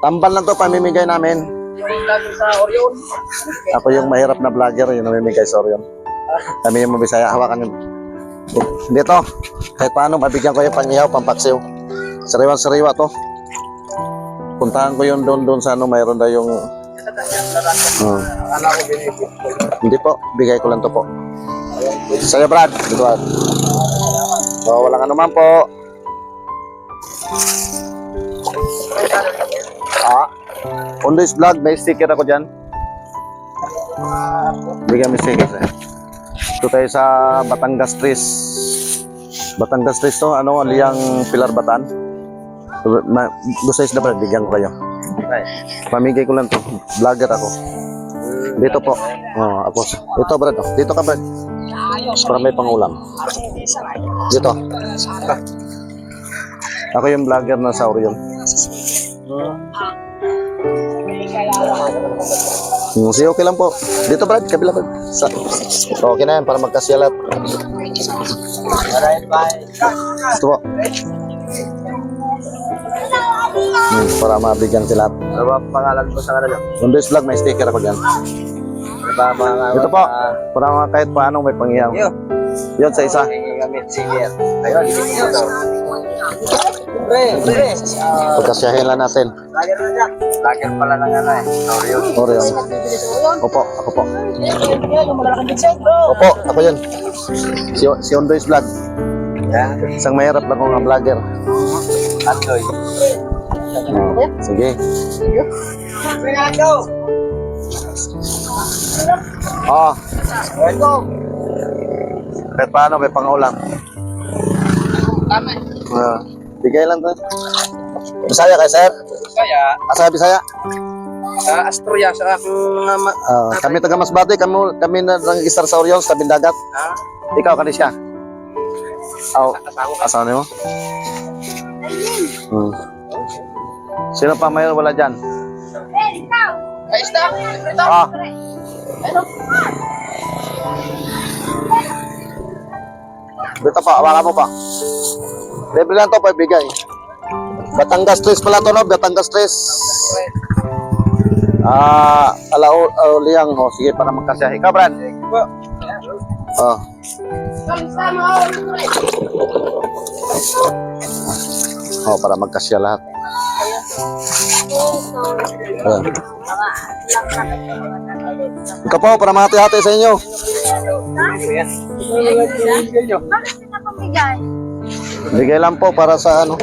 Tambal lang to, pamimigay namin. Ako yung mahirap na vlogger, yung namimigay sa Orion. Kami yung mabisaya, hawakan yung... Dito, kahit paano, mabigyan ko yung pang-ihaw, pampaksiw. Sariwa-sariwa to. Puntahan ko yun doon sa ano, mayroon na yung... Hindi po, bigay ko lang to po. Sa'yo, Brad. Dito, Brad. So, walang ano man po. Undo's Vlog, may sticker ako dyan. Bigyan mo sticker sa'yo. Ito tayo sa Batangas Tris. Batangas Tris to, ano, Liang Pilar Batan. Gusto is na Brad, bigyan ko kayo. Pamigay ko lang to. Vlogger ako. Dito po. Ako. Ito Brad. Dito ka Brad. Para may pangulam. Dito. Ako yung vlogger na sa Orion. Sige, okay lang po. Dito Brad, kabila Brad. Okay na yan, para magkasyalat. Ito po. Para mabigyan sila. Ano ba pangalan ko sa kanila? Undo's Vlog, may sticker ako dyan. Ito po, para kahit paano may pangyaw. Yun sa isa. Ayun, dito. Pagkasyahin lang natin. Lager pala ng ano eh. Orion. Opo, ako po. Opo, ako yun. Si Undo's Vlog. Isang mahirap lang kong vlogger. Andoy. Sige. Kahit paano may pangulam. Bigay lang to. Bisaya kay sir? Kaya, Asa Bisaya? sa Asturias, sa akong Kami taga Masbate, kami na nag-istar sa Orion, sa Bindagat. Ikaw kani siya? Asawa mo? Sino pa mayor wala dyan? Dito pa, awala mo pa. Libre lang to, paibigay. Batangas Tres pala to, no? Batangas Tres. Liang, sige, para magkasya. Ikaw, Brad. Para magkasya lahat. Ito po, para mahati-hati sa inyo. Bigay lang po para sa ano.